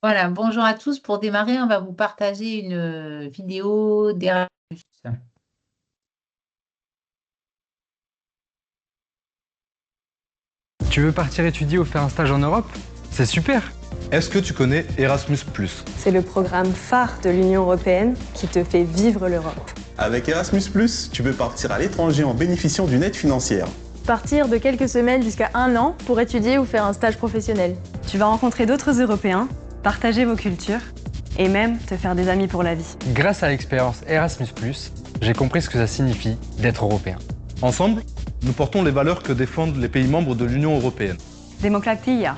Voilà, bonjour à tous. Pour démarrer, on va vous partager une vidéo d'Erasmus. Tu veux partir étudier ou faire un stage en Europe? C'est super! Est-ce que tu connais Erasmus+? C'est le programme phare de l'Union européenne qui te fait vivre l'Europe. Avec Erasmus+, tu peux partir à l'étranger en bénéficiant d'une aide financière. Partir de quelques semaines jusqu'à 1 an pour étudier ou faire un stage professionnel. Tu vas rencontrer d'autres Européens, partager vos cultures et même te faire des amis pour la vie. Grâce à l'expérience Erasmus+, j'ai compris ce que ça signifie d'être européen. Ensemble, nous portons les valeurs que défendent les pays membres de l'Union européenne. Democratia.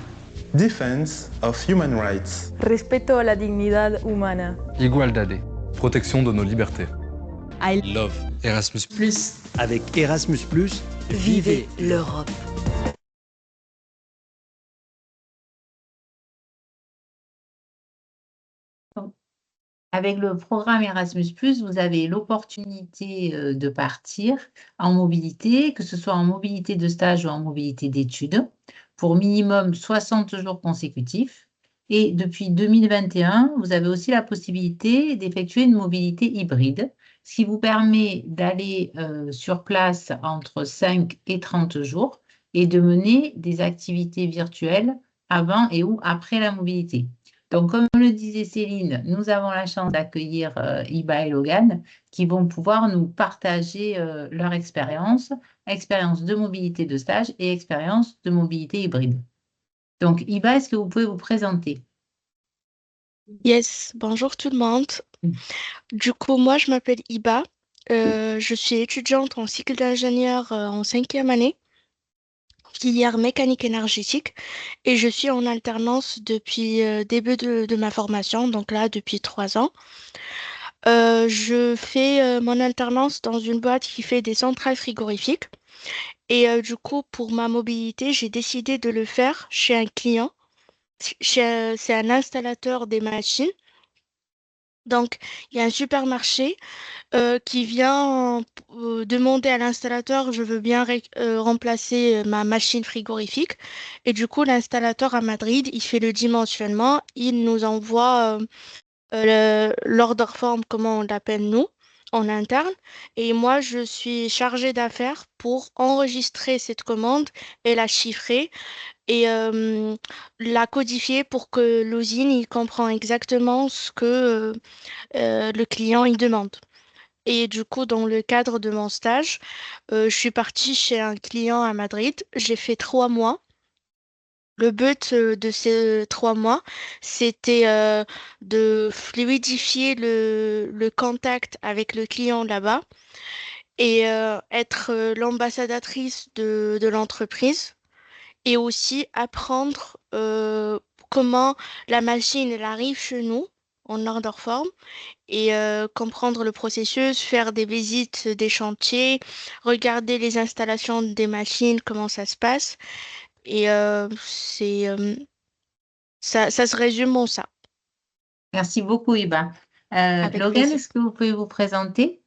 Defense of Human Rights. Respeto a la dignidad humana. Igualdade. Protection de nos libertés. I love Erasmus+. Avec Erasmus+, Vivez l'Europe. Avec le programme Erasmus+, vous avez l'opportunité de partir en mobilité, que ce soit en mobilité de stage ou en mobilité d'études, pour minimum 60 jours consécutifs. Et depuis 2021, vous avez aussi la possibilité d'effectuer une mobilité hybride, ce qui vous permet d'aller sur place entre 5 et 30 jours et de mener des activités virtuelles avant et ou après la mobilité. Donc, comme le disait Céline, nous avons la chance d'accueillir Iba et Logan qui vont pouvoir nous partager leur expérience de mobilité de stage et expérience de mobilité hybride. Donc, Iba, est-ce que vous pouvez vous présenter? Yes, bonjour tout le monde. Du coup, moi, je m'appelle Iba. Je suis étudiante en cycle d'ingénieur en 5e année, filière mécanique énergétique, et je suis en alternance depuis début de ma formation, donc là, depuis 3 ans. Je fais mon alternance dans une boîte qui fait des centrales frigorifiques. Et du coup, pour ma mobilité, j'ai décidé de le faire chez un client. C'est un installateur des machines. Donc, il y a un supermarché qui vient demander à l'installateur, je veux bien remplacer ma machine frigorifique. Et du coup, l'installateur à Madrid, il fait le dimensionnement, il nous envoie l'order form, comment on l'appelle nous, en interne. Et moi, je suis chargée d'affaires pour enregistrer cette commande et la chiffrer et la codifier pour que l'usine il comprend exactement ce que le client il demande. Et du coup, dans le cadre de mon stage, je suis partie chez un client à Madrid. J'ai fait 3 mois. Le but de ces 3 mois, c'était de fluidifier le contact avec le client là-bas et être l'ambassadrice de l'entreprise et aussi apprendre comment la machine elle arrive chez nous en order form et comprendre le processus, faire des visites des chantiers, regarder les installations des machines, comment ça se passe. Et ça se résume en ça. Merci beaucoup, Iba. Avec Logan, plaisir. est-ce que vous pouvez vous présenter?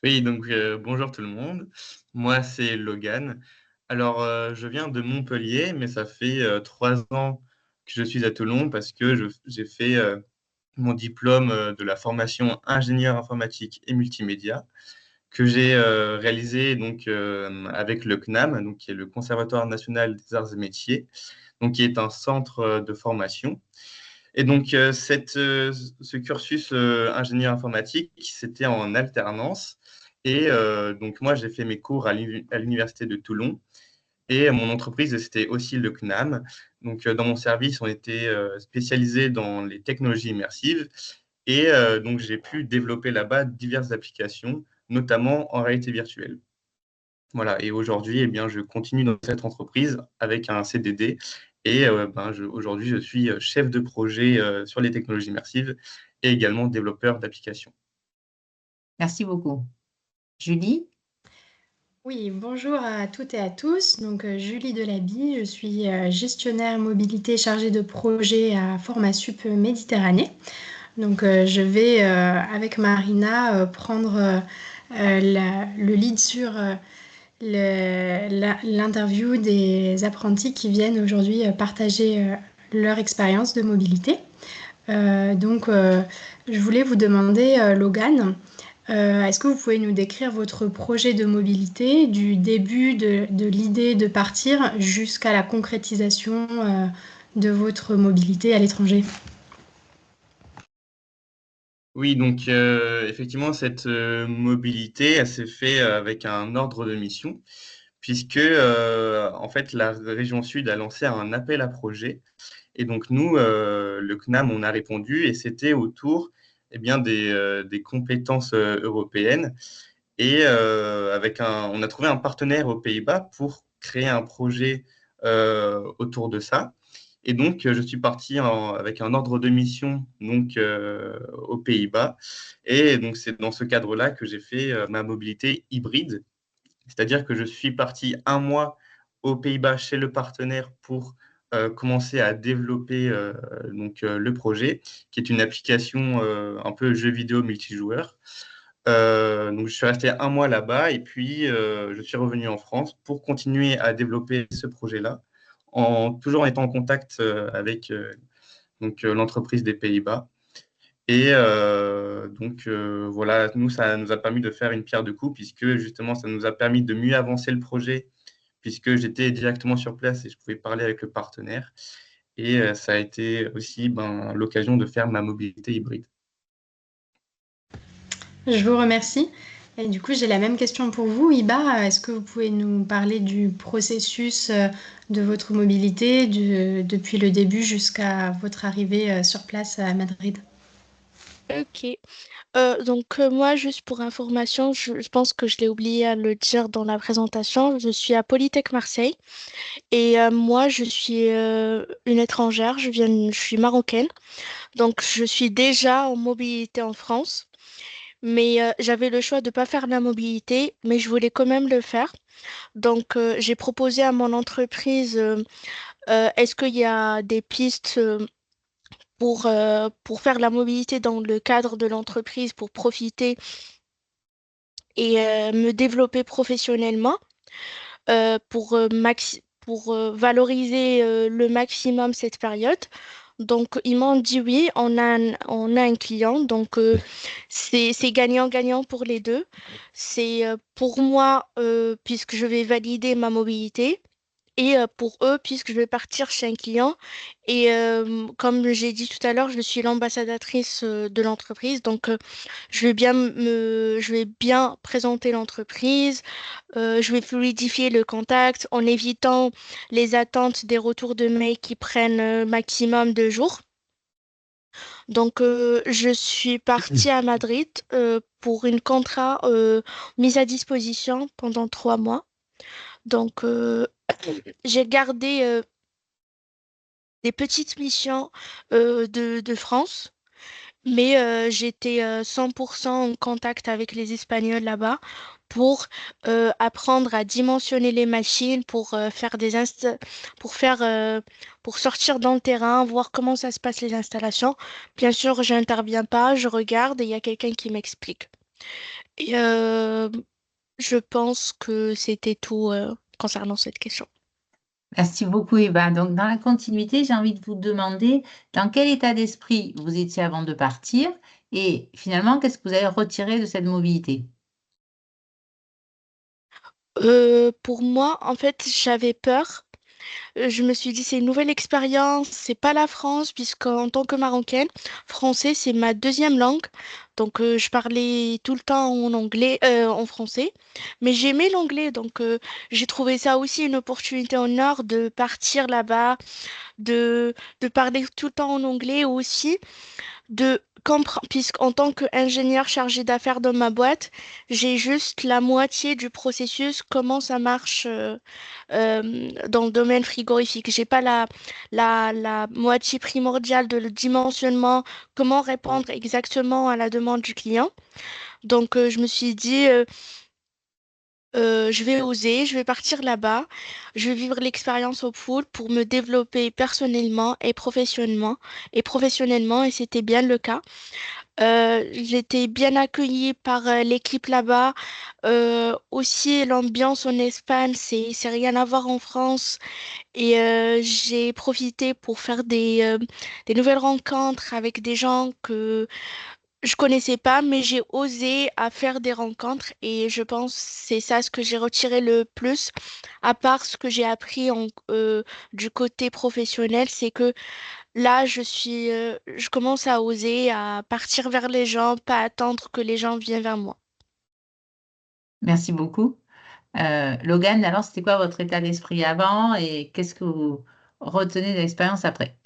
Oui, donc bonjour tout le monde. Moi, c'est Logan. Alors, je viens de Montpellier, mais ça fait 3 ans que je suis à Toulon parce que j'ai fait mon diplôme de la formation ingénieur informatique et multimédia que j'ai réalisé donc avec le CNAM, donc qui est le Conservatoire national des arts et métiers, donc qui est un centre de formation. Et donc ce cursus ingénieur informatique, c'était en alternance. Et donc moi, j'ai fait mes cours à l'université de Toulon. Et mon entreprise, c'était aussi le CNAM. Donc dans mon service, on était spécialisé dans les technologies immersives. Et donc j'ai pu développer là-bas diverses applications, notamment en réalité virtuelle. Voilà, et aujourd'hui, eh bien, je continue dans cette entreprise avec un CDD. Et aujourd'hui, je suis chef de projet sur les technologies immersives et également développeur d'applications. Merci beaucoup. Julie? Oui, bonjour à toutes et à tous. Donc, Julie Delaby, je suis gestionnaire mobilité chargée de projet à Formasup Méditerranée. Donc, je vais avec Marina prendre le lead sur l'interview des apprentis qui viennent aujourd'hui partager leur expérience de mobilité. Je voulais vous demander, Logan, est-ce que vous pouvez nous décrire votre projet de mobilité du début de l'idée de partir jusqu'à la concrétisation de votre mobilité à l'étranger? Oui, donc effectivement, cette mobilité, elle s'est faite avec un ordre de mission, puisque en fait, la région Sud a lancé un appel à projet. Et donc nous, le CNAM, on a répondu et c'était autour des compétences européennes. Et on a trouvé un partenaire aux Pays-Bas pour créer un projet autour de ça. Et donc, je suis parti avec un ordre de mission donc, aux Pays-Bas. Et donc, c'est dans ce cadre-là que j'ai fait ma mobilité hybride. C'est-à-dire que je suis parti un mois aux Pays-Bas chez le partenaire pour commencer à développer le projet, qui est une application un peu jeu vidéo multijoueur. Donc, je suis resté un mois là-bas et puis je suis revenu en France pour continuer à développer ce projet-là, toujours en étant en contact avec l'entreprise des Pays-Bas. Et voilà, nous, ça nous a permis de faire une pierre deux coups, puisque justement, ça nous a permis de mieux avancer le projet, puisque j'étais directement sur place et je pouvais parler avec le partenaire. Et ça a été aussi l'occasion de faire ma mobilité hybride. Je vous remercie. Et du coup, j'ai la même question pour vous, Iba. Est-ce que vous pouvez nous parler du processus de votre mobilité depuis le début jusqu'à votre arrivée sur place à Madrid? Ok. Moi, juste pour information, je pense que je l'ai oublié à le dire dans la présentation, je suis à Polytech Marseille et moi, je suis une étrangère, je suis marocaine, donc je suis déjà en mobilité en France, mais j'avais le choix de ne pas faire la mobilité, mais je voulais quand même le faire. Donc, j'ai proposé à mon entreprise, est-ce qu'il y a des pistes pour faire la mobilité dans le cadre de l'entreprise, pour profiter et me développer professionnellement pour valoriser le maximum cette période. Donc, ils m'ont dit oui, on a un client. Donc, c'est gagnant-gagnant pour les deux. C'est pour moi, puisque je vais valider ma mobilité, et pour eux, puisque je vais partir chez un client. Et comme j'ai dit tout à l'heure, je suis l'ambassadrice de l'entreprise. Donc, je vais bien présenter l'entreprise. Je vais fluidifier le contact en évitant les attentes des retours de mail qui prennent maximum 2 jours. Donc, je suis partie à Madrid pour une contrat mise à disposition pendant 3 mois. Donc, j'ai gardé des petites missions de France, mais j'étais 100% en contact avec les Espagnols là-bas pour apprendre à dimensionner les machines, pour sortir dans le terrain, voir comment ça se passe les installations. Bien sûr, je n'interviens pas, je regarde et il y a quelqu'un qui m'explique. Et je pense que c'était tout concernant cette question. Merci beaucoup, Eva. Donc, dans la continuité, j'ai envie de vous demander dans quel état d'esprit vous étiez avant de partir et finalement, qu'est-ce que vous avez retiré de cette mobilité? Pour moi, en fait, j'avais peur. Je me suis dit, c'est une nouvelle expérience, c'est pas la France, puisqu'en tant que Marocaine, français, c'est ma deuxième langue. Donc, je parlais tout le temps en anglais, en français. Mais j'aimais l'anglais, donc j'ai trouvé ça aussi une opportunité en or de partir là-bas, de parler tout le temps en anglais aussi de comprendre, puisqu'en tant qu'ingénieur chargé d'affaires dans ma boîte, j'ai juste la moitié du processus, comment ça marche dans le domaine frigorifique. J'ai pas la moitié primordiale de le dimensionnement, comment répondre exactement à la demande du client. Donc, je me suis dit, Je vais oser, je vais partir là-bas, je vais vivre l'expérience au full pour me développer personnellement et professionnellement, et c'était bien le cas. J'étais bien accueillie par l'équipe là-bas. Aussi, l'ambiance en Espagne, c'est rien à voir en France. Et j'ai profité pour faire des nouvelles rencontres avec des gens que je connaissais pas, mais j'ai osé à faire des rencontres et je pense que c'est ça ce que j'ai retiré le plus, à part ce que j'ai appris du côté professionnel, c'est que là, je commence à oser, à partir vers les gens, pas attendre que les gens viennent vers moi. Merci beaucoup. Logan, alors, c'était quoi votre état d'esprit avant et qu'est-ce que vous retenez de l'expérience après?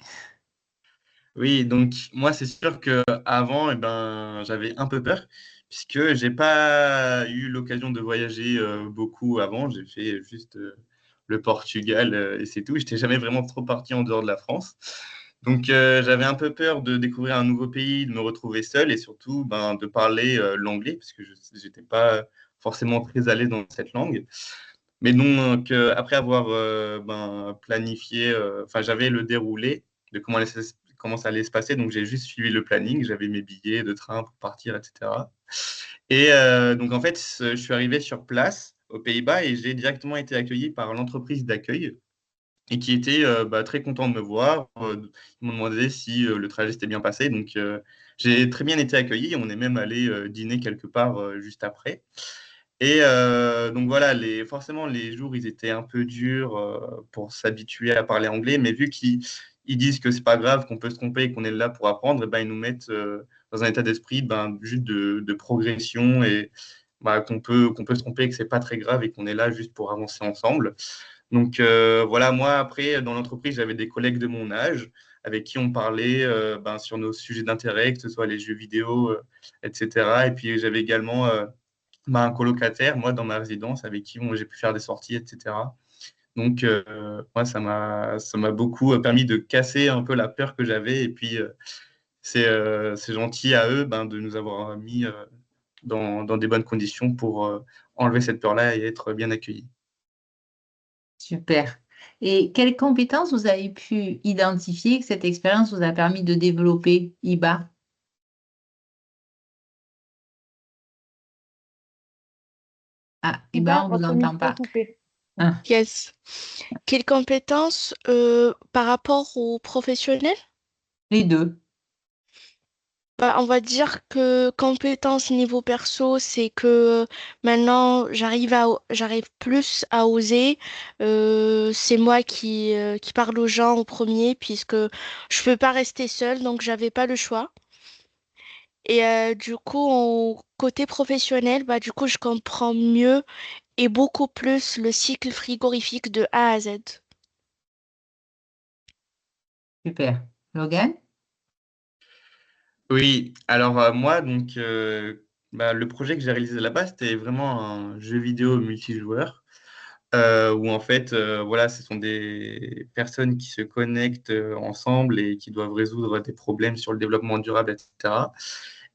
Oui, donc moi, c'est sûr qu'avant, j'avais un peu peur, puisque j'ai pas eu l'occasion de voyager beaucoup avant. J'ai fait juste le Portugal et c'est tout. Je n'étais jamais vraiment trop parti en dehors de la France. Donc j'avais un peu peur de découvrir un nouveau pays, de me retrouver seul et surtout de parler l'anglais, parce que je n'étais pas forcément très à l'aise dans cette langue. Mais donc, après avoir planifié, enfin, j'avais le déroulé de comment ça allait se passer. Donc, j'ai juste suivi le planning. J'avais mes billets de train pour partir, etc. Et donc, en fait, je suis arrivé sur place aux Pays-Bas et j'ai directement été accueilli par l'entreprise d'accueil et qui était très content de me voir. Ils m'ont demandé si le trajet s'était bien passé. Donc, j'ai très bien été accueilli. On est même allé dîner quelque part juste après. Et donc voilà, forcément, les jours, ils étaient un peu durs pour s'habituer à parler anglais, mais vu qu'ils disent que c'est pas grave, qu'on peut se tromper et qu'on est là pour apprendre, eh ben, ils nous mettent dans un état d'esprit juste de progression et qu'on peut se tromper, que c'est pas très grave et qu'on est là juste pour avancer ensemble. Donc voilà, moi, après, dans l'entreprise, j'avais des collègues de mon âge avec qui on parlait sur nos sujets d'intérêt, que ce soit les jeux vidéo, etc. Et puis j'avais également un colocataire, moi, dans ma résidence, avec qui j'ai pu faire des sorties, etc. Donc, moi, ça m'a beaucoup permis de casser un peu la peur que j'avais. Et puis, c'est gentil à eux de nous avoir mis dans des bonnes conditions pour enlever cette peur-là et être bien accueillis. Super. Et quelles compétences vous avez pu identifier que cette expérience vous a permis de développer, Iba? Ah, Iba, Iba, on ne vous votre entend micro pas. coupé. Ah, Yes. Quelles compétences par rapport aux professionnels? les deux. Bah, on va dire que compétences niveau perso, c'est que maintenant j'arrive plus à oser. C'est moi qui parle aux gens au premier puisque je peux pas rester seule, donc j'avais pas le choix. Et du coup, côté professionnel, bah, du coup, je comprends mieux et beaucoup plus le cycle frigorifique de A à Z. Super. Logan? Oui, alors moi, donc, le projet que j'ai réalisé là-bas, c'était vraiment un jeu vidéo multijoueur où en fait, voilà, ce sont des personnes qui se connectent ensemble et qui doivent résoudre des problèmes sur le développement durable, etc.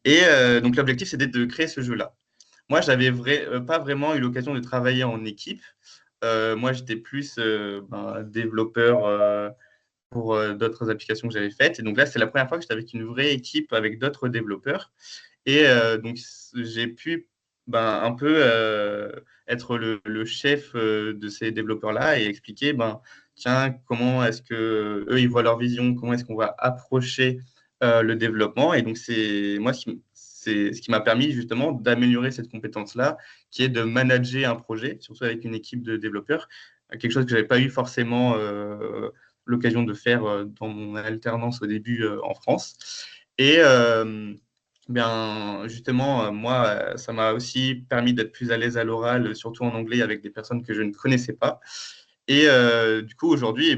Et donc l'objectif, c'était de créer ce jeu-là. Moi, j'avais pas vraiment eu l'occasion de travailler en équipe. Moi, j'étais plus développeur pour d'autres applications que j'avais faites. Et donc là, c'est la première fois que j'étais avec une vraie équipe, avec d'autres développeurs. Et donc, j'ai pu un peu être le chef de ces développeurs-là et expliquer, tiens, comment est-ce que eux ils voient leur vision, comment est-ce qu'on va approcher le développement. Et donc, c'est ce qui m'a permis justement d'améliorer cette compétence-là, qui est de manager un projet, surtout avec une équipe de développeurs, quelque chose que je n'avais pas eu forcément l'occasion de faire dans mon alternance au début en France. Et justement, moi, ça m'a aussi permis d'être plus à l'aise à l'oral, surtout en anglais, avec des personnes que je ne connaissais pas. Et du coup, aujourd'hui,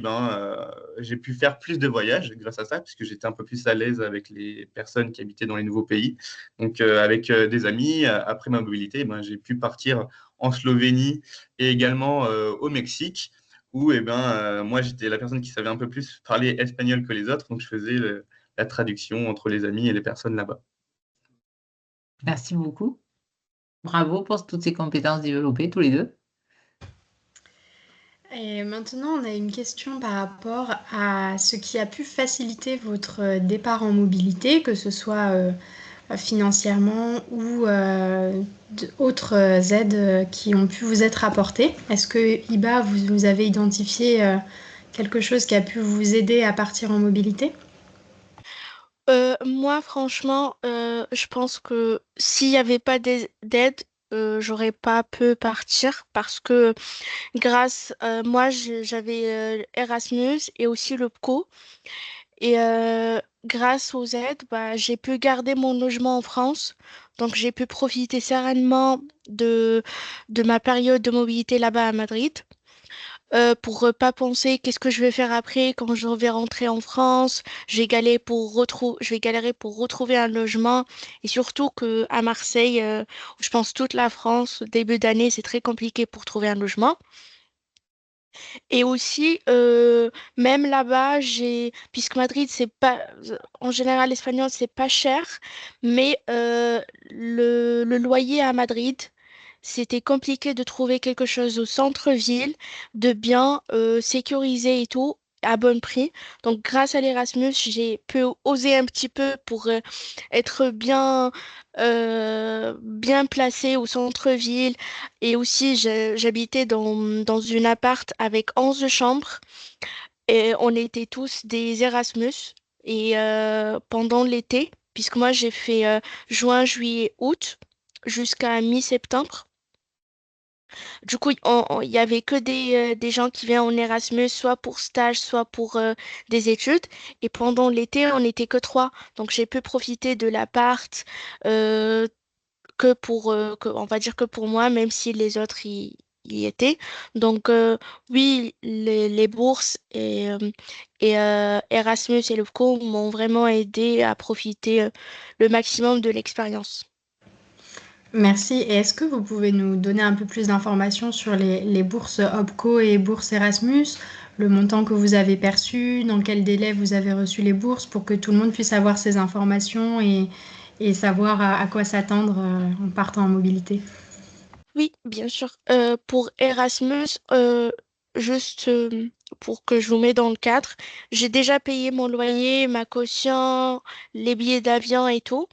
j'ai pu faire plus de voyages grâce à ça, puisque j'étais un peu plus à l'aise avec les personnes qui habitaient dans les nouveaux pays. Donc, avec des amis, après ma mobilité, j'ai pu partir en Slovénie et également au Mexique, où moi, j'étais la personne qui savait un peu plus parler espagnol que les autres. Donc, je faisais la traduction entre les amis et les personnes là-bas. Merci beaucoup. Bravo pour toutes ces compétences développées, tous les deux. Et maintenant, on a une question par rapport à ce qui a pu faciliter votre départ en mobilité, que ce soit financièrement ou d'autres aides qui ont pu vous être apportées. Est-ce que Iba, vous avez identifié quelque chose qui a pu vous aider à partir en mobilité? Moi, franchement, je pense que s'il n'y avait pas d'aide, j'aurais pas pu partir parce que moi, j'avais Erasmus et aussi le PCO. Et grâce aux aides, bah, j'ai pu garder mon logement en France. Donc, j'ai pu profiter sereinement de ma période de mobilité là-bas à Madrid. Pour pas penser qu'est-ce que je vais faire après quand je vais rentrer en France. Je vais galérer pour retrouver un logement. Et surtout que à Marseille, je pense toute la France, début d'année, c'est très compliqué pour trouver un logement. Et aussi, même là-bas, puisque Madrid, c'est pas, en général, l'espagnol, c'est pas cher, mais le loyer à Madrid, c'était compliqué de trouver quelque chose au centre-ville, de bien sécurisé et tout, à bon prix. Donc, grâce à l'Erasmus, j'ai pu oser un petit peu pour être bien placé au centre-ville. Et aussi, j'habitais dans une appart avec 11 chambres et on était tous des Erasmus. Et pendant l'été, puisque moi j'ai fait juin, juillet, août jusqu'à mi-septembre. Du coup, il y avait que des gens qui viennent en Erasmus, soit pour stage, soit pour des études. Et pendant l'été, on n'était que trois. Donc j'ai pu profiter de l'appart euh, on va dire que pour moi, même si les autres y étaient. Donc, oui, les bourses et Erasmus et le co m'ont vraiment aidé à profiter le maximum de l'expérience. Merci. Et est-ce que vous pouvez nous donner un peu plus d'informations sur les bourses OPCO et bourses Erasmus, le montant que vous avez perçu, dans quel délai vous avez reçu les bourses pour que tout le monde puisse avoir ces informations et savoir à quoi s'attendre en partant en mobilité? Oui, bien sûr. Pour Erasmus, juste pour que je vous mette dans le cadre, j'ai déjà payé mon loyer, ma caution, les billets d'avion et tout.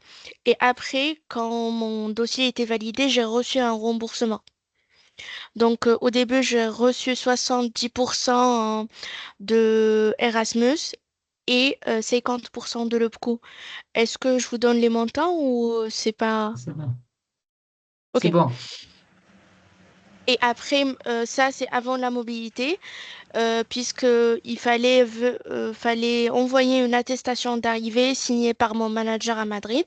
Et après, quand mon dossier était validé, j'ai reçu un remboursement. Donc, au début, j'ai reçu 70% de Erasmus et 50% de l'OPCO. Est-ce que je vous donne les montants ou c'est pas... C'est bon. C'est Ok. bon. Et après, ça, c'est avant la mobilité, puisque fallait envoyer une attestation d'arrivée signée par mon manager à Madrid.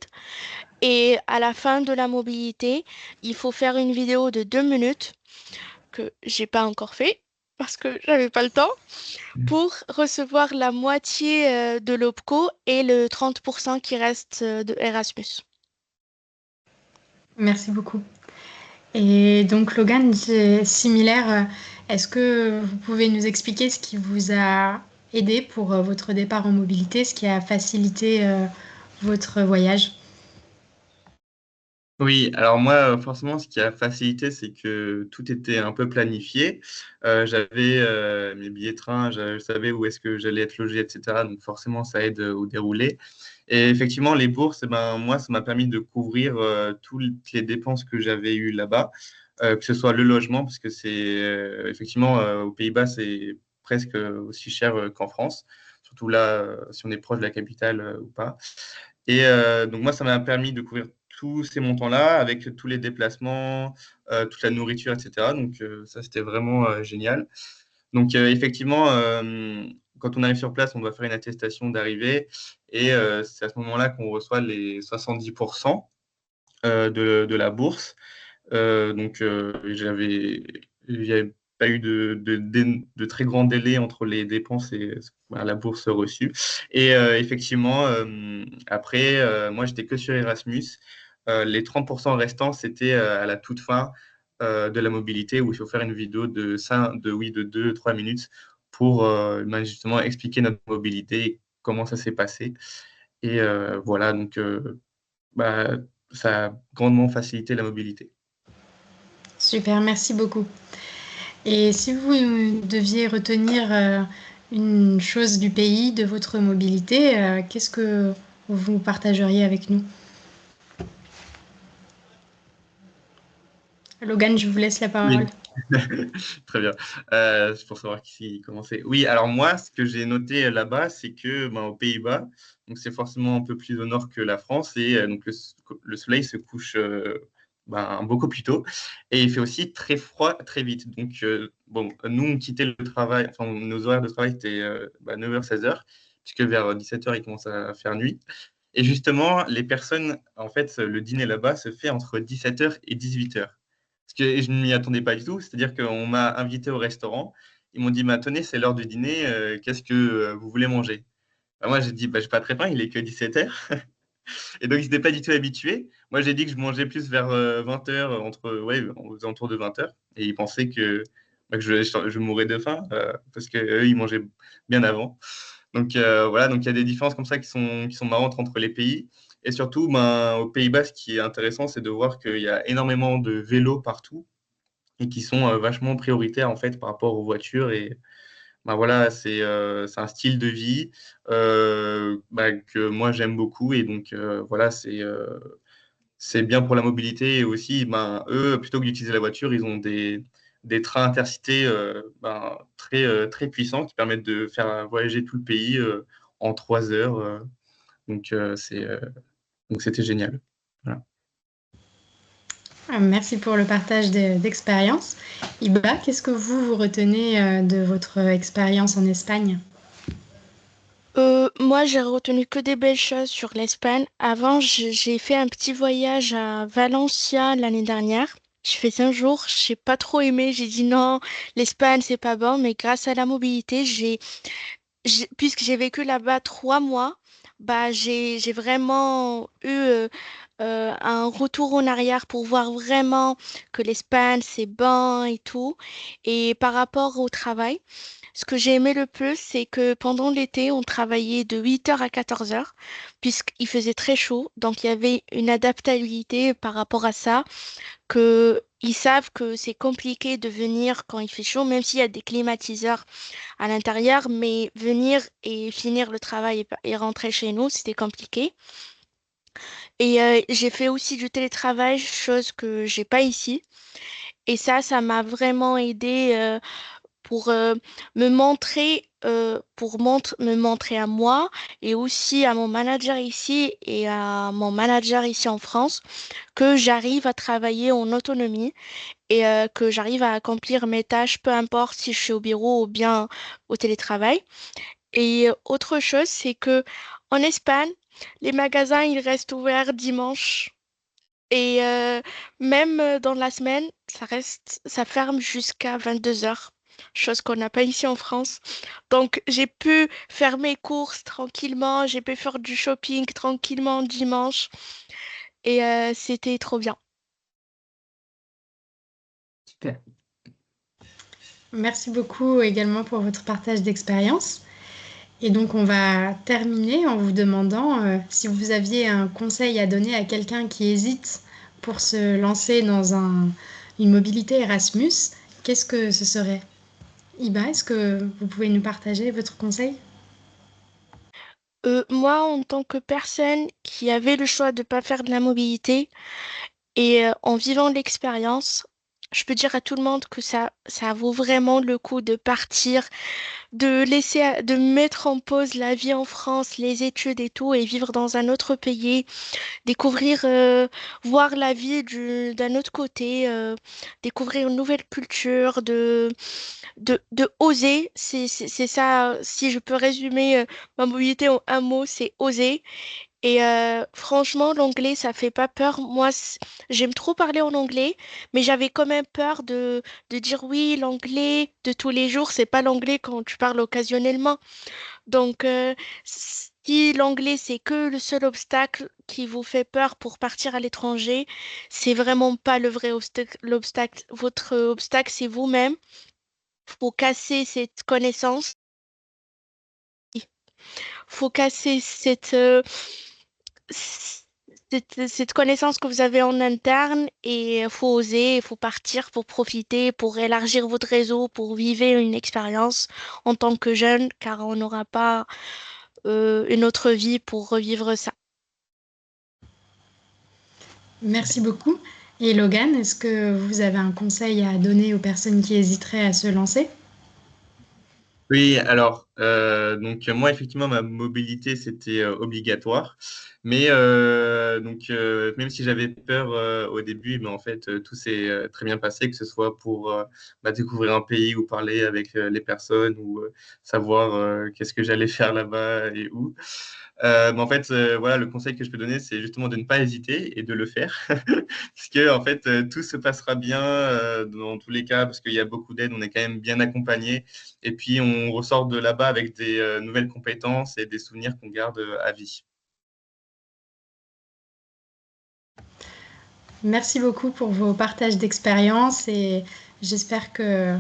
Et à la fin de la mobilité, il faut faire une vidéo de 2 minutes que j'ai pas encore fait parce que j'avais pas le temps pour recevoir la moitié de l'OPCO et le 30% qui reste de Erasmus. Merci beaucoup. Et donc, Logan, c'est similaire. Est-ce que vous pouvez nous expliquer ce qui vous a aidé pour votre départ en mobilité, ce qui a facilité votre voyage? Oui, alors moi, forcément, ce qui a facilité, c'est que tout était un peu planifié. J'avais mes billets de train, je savais où est-ce que j'allais être logé, etc. Donc forcément, ça aide au déroulé. Et effectivement, les bourses, eh ben, moi, ça m'a permis de couvrir toutes les dépenses que j'avais eues là-bas, que ce soit le logement, parce que c'est effectivement aux Pays-Bas, c'est presque aussi cher qu'en France, surtout là, si on est proche de la capitale ou pas. Et donc moi, ça m'a permis de couvrir tous ces montants-là avec tous les déplacements, toute la nourriture, etc. Donc ça, c'était vraiment génial. Donc effectivement, quand on arrive sur place, on doit faire une attestation d'arrivée et c'est à ce moment-là qu'on reçoit les 70% de la bourse. Donc il n'y avait pas eu de très grands délais entre les dépenses et voilà, la bourse reçue. Et effectivement, après, moi, j'étais que sur Erasmus. Les 30% restants, c'était à la toute fin de la mobilité où il faut faire une vidéo de 2-3 minutes pour ben, justement expliquer notre mobilité et comment ça s'est passé. Et voilà, donc bah, ça a grandement facilité la mobilité. Super, merci beaucoup. Et si vous deviez retenir une chose du pays, de votre mobilité, qu'est-ce que vous partageriez avec nous? Logan, je vous laisse la parole. Oui, très bien. C'est pour savoir qui commençait. Oui, alors moi, ce que j'ai noté là-bas, c'est que aux Pays-Bas, donc c'est forcément un peu plus au nord que la France, et donc le soleil se couche beaucoup plus tôt, et il fait aussi très froid très vite. Donc bon, nous, on quittait le travail, enfin nos horaires de travail étaient 9h-16h, puisque vers 17h, il commence à faire nuit. Et justement, les personnes, en fait, le dîner là-bas se fait entre 17h et 18h. Parce que je ne m'y attendais pas du tout. C'est-à-dire qu'on m'a invité au restaurant. Ils m'ont dit, mais tenez, c'est l'heure du dîner. Qu'est-ce que vous voulez manger? Moi, j'ai dit, j'ai pas très faim, il est que 17h. Et donc, ils n'étaient pas du tout habitués. Moi, j'ai dit que je mangeais plus vers 20h, aux alentours de 20h. Et ils pensaient que je mourrais de faim parce qu'eux, ils mangeaient bien avant. Donc, voilà, donc il y a des différences comme ça qui sont marrantes entre les pays. Et surtout, aux Pays-Bas, ce qui est intéressant, c'est de voir qu'il y a énormément de vélos partout et qui sont vachement prioritaires en fait par rapport aux voitures. Et voilà, c'est un style de vie que moi j'aime beaucoup. Et donc, voilà, c'est bien pour la mobilité. Et aussi, eux, plutôt que d'utiliser la voiture, ils ont des trains intercités très puissants qui permettent de faire voyager tout le pays en 3 heures. Donc, donc c'était génial. Voilà. Merci pour le partage d'expérience. Iba, qu'est-ce que vous retenez de votre expérience en Espagne? Moi, j'ai retenu que des belles choses sur l'Espagne. Avant, j'ai fait un petit voyage à Valencia l'année dernière. Je fais 5 jours, j'ai pas trop aimé. J'ai dit non, l'Espagne, c'est pas bon. Mais grâce à la mobilité, puisque j'ai vécu là-bas 3 mois, j'ai vraiment eu un retour en arrière pour voir vraiment que l'Espagne, c'est bon et tout. Et par rapport au travail, ce que j'ai aimé le plus, c'est que pendant l'été, on travaillait de 8h à 14h, puisqu'il faisait très chaud. Donc, il y avait une adaptabilité par rapport à ça, que ils savent que c'est compliqué de venir quand il fait chaud, même s'il y a des climatiseurs à l'intérieur, mais venir et finir le travail et rentrer chez nous, c'était compliqué. Et j'ai fait aussi du télétravail, chose que j'ai pas ici. Et ça m'a vraiment aidé pour me montrer, me montrer à moi et aussi à mon manager ici et à mon manager ici en France que j'arrive à travailler en autonomie et que j'arrive à accomplir mes tâches, peu importe si je suis au bureau ou bien au télétravail. Et autre chose, c'est que en Espagne, les magasins, ils restent ouverts dimanche. Et même dans la semaine, ça ferme jusqu'à 22h, chose qu'on n'a pas ici en France. Donc, j'ai pu faire mes courses tranquillement, j'ai pu faire du shopping tranquillement dimanche, et c'était trop bien. Super. Merci beaucoup également pour votre partage d'expérience. Et donc, on va terminer en vous demandant si vous aviez un conseil à donner à quelqu'un qui hésite pour se lancer dans une mobilité Erasmus, qu'est-ce que ce serait? Iba, est-ce que vous pouvez nous partager votre conseil? Moi, en tant que personne qui avait le choix de ne pas faire de la mobilité, et en vivant l'expérience, je peux dire à tout le monde que ça vaut vraiment le coup de partir, de mettre en pause la vie en France, les études et tout, et vivre dans un autre pays, découvrir, voir la vie d'un autre côté, découvrir une nouvelle culture, de oser. C'est ça, si je peux résumer ma mobilité en un mot, c'est oser. Et franchement, l'anglais, ça fait pas peur. Moi, j'aime trop parler en anglais, mais j'avais quand même peur de dire oui, l'anglais de tous les jours, c'est pas l'anglais quand tu parles occasionnellement. Donc, si l'anglais, c'est que le seul obstacle qui vous fait peur pour partir à l'étranger, c'est vraiment pas le vrai l'obstacle. Votre obstacle, c'est vous-même. Faut casser cette connaissance. Faut casser cette connaissance que vous avez en interne et il faut oser, il faut partir pour profiter, pour élargir votre réseau, pour vivre une expérience en tant que jeune, car on n'aura pas une autre vie pour revivre ça. Merci beaucoup. Et Logan, est-ce que vous avez un conseil à donner aux personnes qui hésiteraient à se lancer? Oui, alors, donc moi, effectivement, ma mobilité, c'était obligatoire. Mais même si j'avais peur au début, mais en fait, tout s'est très bien passé, que ce soit pour découvrir un pays ou parler avec les personnes ou savoir qu'est-ce que j'allais faire là-bas et où. Mais en fait, voilà, le conseil que je peux donner, c'est justement de ne pas hésiter et de le faire. Parce que, en fait, tout se passera bien dans tous les cas, parce qu'il y a beaucoup d'aide, on est quand même bien accompagné. Et puis, on ressort de là-bas avec des nouvelles compétences et des souvenirs qu'on garde à vie. Merci beaucoup pour vos partages d'expérience et j'espère que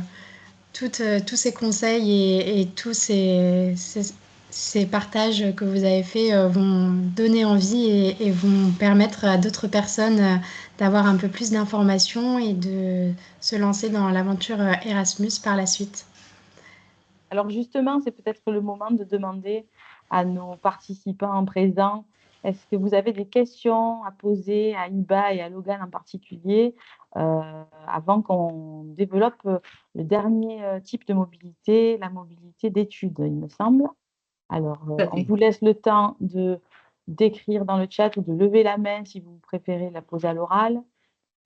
tous ces conseils et tous ces partages que vous avez faits vont donner envie et vont permettre à d'autres personnes d'avoir un peu plus d'informations et de se lancer dans l'aventure Erasmus par la suite. Alors justement, c'est peut-être le moment de demander à nos participants présents, est-ce que vous avez des questions à poser à Iba et à Logan en particulier avant qu'on développe le dernier type de mobilité, la mobilité d'études, il me semble. Alors, on vous laisse le temps d'écrire dans le chat ou de lever la main si vous préférez la poser à l'oral,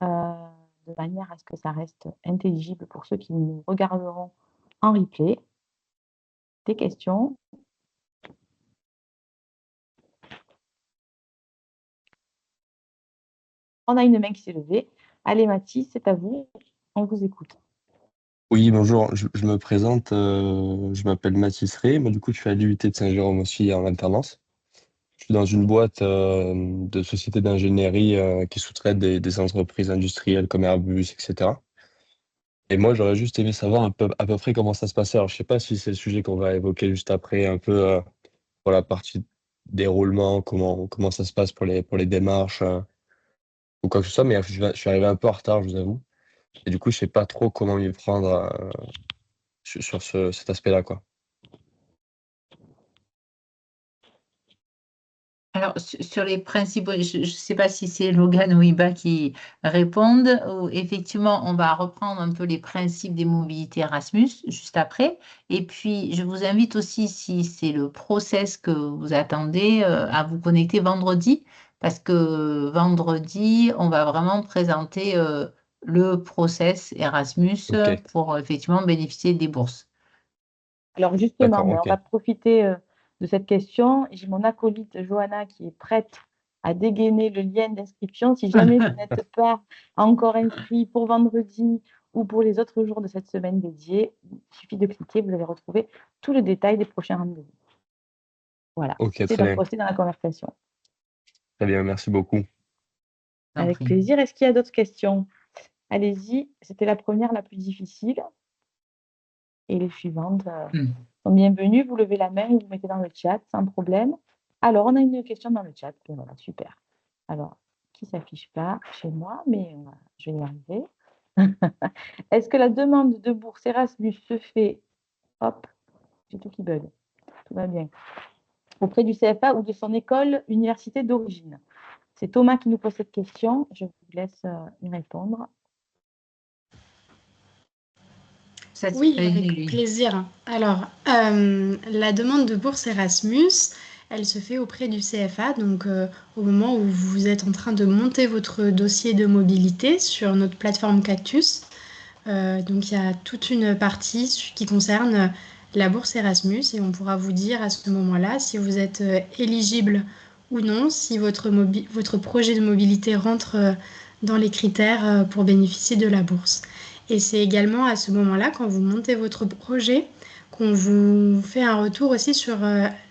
de manière à ce que ça reste intelligible pour ceux qui nous regarderont en replay. Des questions? On a une main qui s'est levée. Allez Mathis, c'est à vous, on vous écoute. Oui, bonjour, je me présente, je m'appelle Mathis Rey, moi du coup je suis à l'UT de Saint-Jérôme aussi en alternance. Je suis dans une boîte de société d'ingénierie qui sous-traite des entreprises industrielles comme Airbus, etc. Et moi j'aurais juste aimé savoir à peu près comment ça se passait. Alors je sais pas si c'est le sujet qu'on va évoquer juste après, un peu pour la partie déroulement, comment ça se passe pour les démarches ou quoi que ce soit, mais je suis arrivé un peu en retard, je vous avoue. Et du coup je sais pas trop comment m'y prendre sur cet aspect-là, quoi. Alors, sur les principaux, je ne sais pas si c'est Logan ou Iba qui répondent. Effectivement, on va reprendre un peu les principes des mobilités Erasmus juste après. Et puis, je vous invite aussi, si c'est le process que vous attendez, à vous connecter vendredi, parce que vendredi, on va vraiment présenter le process Erasmus Ok, pour effectivement bénéficier des bourses. Alors justement, d'accord, mais on ok. va profiter de cette question. J'ai mon acolyte Johanna qui est prête à dégainer le lien d'inscription. Si jamais vous n'êtes pas encore inscrit pour vendredi ou pour les autres jours de cette semaine dédiée, il suffit de cliquer, vous allez retrouver tout le détail des prochains rendez-vous. Voilà, Ok, c'est très à bien. poster dans la conversation. Très bien, merci beaucoup. Avec plaisir. Est-ce qu'il y a d'autres questions? Allez-y, c'était la première, la plus difficile. Et les suivantes sont bienvenues. Vous levez la main et vous mettez dans le chat sans problème. Alors, on a une question dans le chat. Et voilà, super. Alors, qui ne s'affiche pas chez moi, mais je vais y arriver. Est-ce que la demande de bourse Erasmus se fait, hop, j'ai tout qui bug, tout va bien, auprès du CFA ou de son école, université d'origine? C'est Thomas qui nous pose cette question. Je vous laisse y répondre. Oui, avec plaisir. Alors, la demande de bourse Erasmus, elle se fait auprès du CFA, donc au moment où vous êtes en train de monter votre dossier de mobilité sur notre plateforme Cactus. Donc, il y a toute une partie qui concerne la bourse Erasmus et on pourra vous dire à ce moment-là si vous êtes éligible ou non, si votre projet de mobilité rentre dans les critères pour bénéficier de la bourse. Et c'est également à ce moment-là, quand vous montez votre projet, qu'on vous fait un retour aussi sur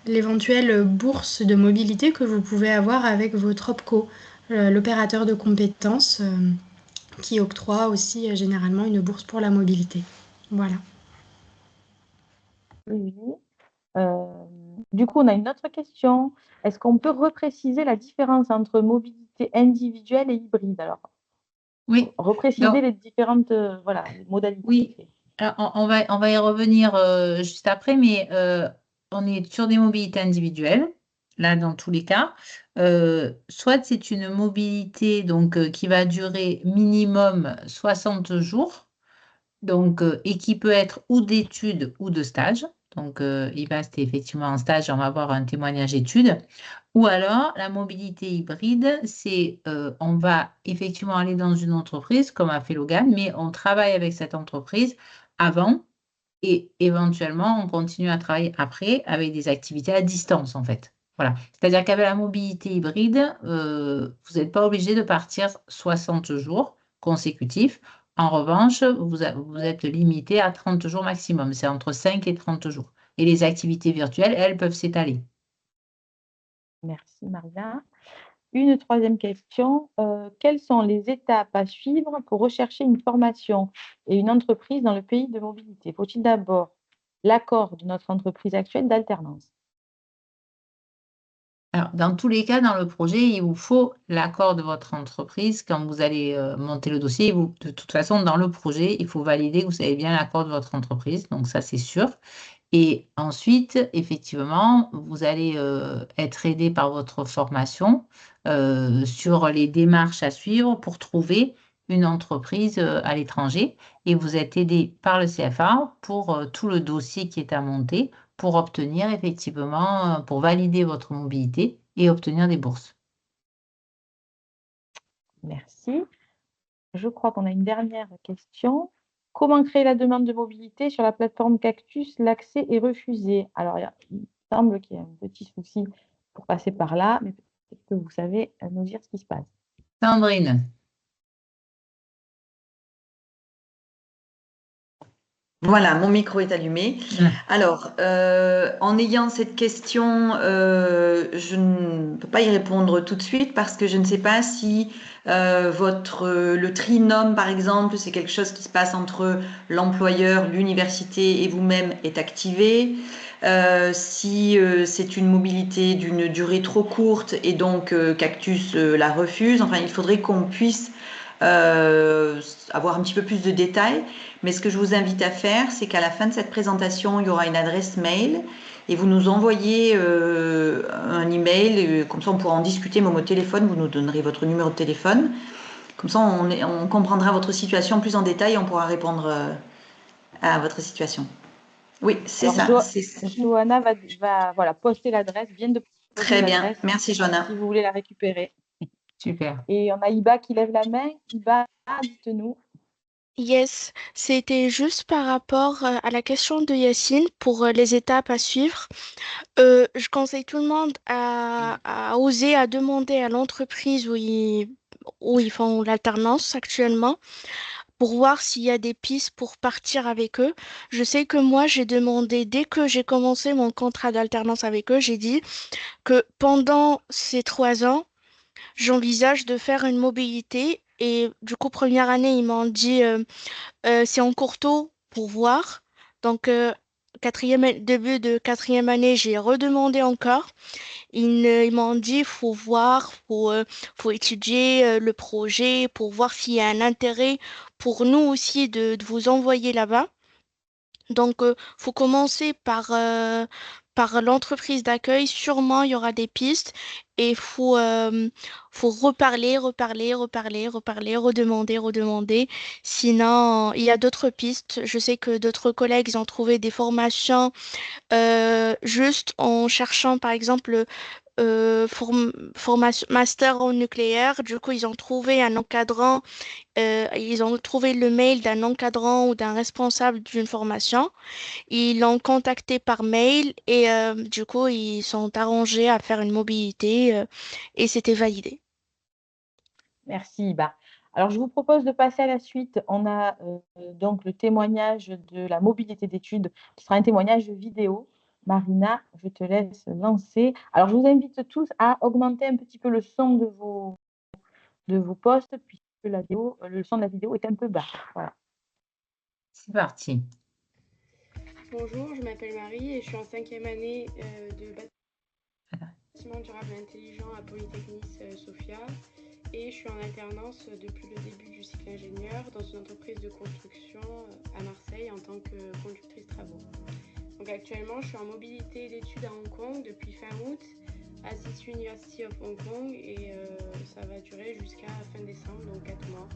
l'éventuelle bourse de mobilité que vous pouvez avoir avec votre OPCO, l'opérateur de compétences qui octroie aussi généralement une bourse pour la mobilité. Voilà. Oui. Du coup, on a une autre question. Est-ce qu'on peut repréciser la différence entre mobilité individuelle et hybride? Alors, Oui. repréciser les différentes les modalités. Oui. Alors, on va y revenir juste après, mais on est sur des mobilités individuelles, là, dans tous les cas. Soit c'est une mobilité donc, qui va durer minimum 60 jours, donc, et qui peut être ou d'études ou de stage. Donc, Iva, c'était effectivement un stage, on va avoir un témoignage d'études. Ou alors, la mobilité hybride, c'est on va effectivement aller dans une entreprise, comme a fait Logan, mais on travaille avec cette entreprise avant et éventuellement, on continue à travailler après avec des activités à distance, en fait. Voilà. C'est-à-dire qu'avec la mobilité hybride, vous n'êtes pas obligé de partir 60 jours consécutifs. En revanche, vous êtes limité à 30 jours maximum. C'est entre 5 et 30 jours. Et les activités virtuelles, elles, peuvent s'étaler. Merci, Maria. Une troisième question. Quelles sont les étapes à suivre pour rechercher une formation et une entreprise dans le pays de mobilité? Faut-il d'abord l'accord de notre entreprise actuelle d'alternance? Alors, dans tous les cas, dans le projet, il vous faut l'accord de votre entreprise quand vous allez monter le dossier. De toute façon, dans le projet, il faut valider que vous avez bien l'accord de votre entreprise. Donc, ça, c'est sûr. Et ensuite, effectivement, vous allez être aidé par votre formation sur les démarches à suivre pour trouver une entreprise à l'étranger. Et vous êtes aidé par le CFA pour tout le dossier qui est à monter pour obtenir effectivement, pour valider votre mobilité et obtenir des bourses. Merci. Je crois qu'on a une dernière question. Comment créer la demande de mobilité sur la plateforme Cactus? L'accès est refusé. Alors, il semble qu'il y a un petit souci pour passer par là, mais peut-être que vous savez nous dire ce qui se passe. Sandrine. Voilà, mon micro est allumé. Alors, en ayant cette question, je ne peux pas y répondre tout de suite parce que je ne sais pas si le trinôme, par exemple, c'est quelque chose qui se passe entre l'employeur, l'université et vous-même est activé. Si c'est une mobilité d'une durée trop courte et donc Cactus la refuse, enfin, il faudrait qu'on puisse avoir un petit peu plus de détails. Mais ce que je vous invite à faire, c'est qu'à la fin de cette présentation, il y aura une adresse mail et vous nous envoyez un email. Comme ça, on pourra en discuter même au téléphone. Vous nous donnerez votre numéro de téléphone. Comme ça, on comprendra votre situation plus en détail et on pourra répondre à votre situation. Oui, c'est ça. Johanna va poster l'adresse. Très bien. Merci, Johanna. Si vous voulez la récupérer. Super. Et on a Iba qui lève la main. Iba, dites-nous. Yes, c'était juste par rapport à la question de Yacine pour les étapes à suivre. Je conseille tout le monde à oser, à demander à l'entreprise où ils font l'alternance actuellement pour voir s'il y a des pistes pour partir avec eux. Je sais que moi, j'ai demandé, dès que j'ai commencé mon contrat d'alternance avec eux, j'ai dit que pendant ces 3 ans, j'envisage de faire une mobilité. Et du coup, première année, ils m'ont dit c'est en cours tôt pour voir. Donc, début de quatrième année, j'ai redemandé encore. Ils m'ont dit faut voir, faut étudier le projet pour voir s'il y a un intérêt pour nous aussi de vous envoyer là-bas. Donc, faut commencer par l'entreprise d'accueil. Sûrement, il y aura des pistes et faut reparler, redemander. Sinon, il y a d'autres pistes. Je sais que d'autres collègues, ils ont trouvé des formations juste en cherchant, par exemple, formation master en nucléaire. Du coup, ils ont trouvé un encadrant, ils ont trouvé le mail d'un encadrant ou d'un responsable d'une formation. Ils l'ont contacté par mail et du coup, ils sont arrangés à faire une mobilité et c'était validé. Merci, Iba. Alors, je vous propose de passer à la suite. On a donc le témoignage de la mobilité d'études qui sera un témoignage vidéo. Marina, je te laisse lancer. Alors, je vous invite tous à augmenter un petit peu le son de vos postes puisque le son de la vidéo est un peu bas. Voilà. C'est parti. Bonjour, je m'appelle Marie et je suis en 5e année de bâtiment durable et intelligent à Polytechnique Sophia. Et je suis en alternance depuis le début du cycle ingénieur dans une entreprise de construction à Marseille en tant que conductrice travaux. Donc actuellement, je suis en mobilité d'études à Hong Kong depuis fin août à City University of Hong Kong et ça va durer jusqu'à fin décembre, donc 4 mois.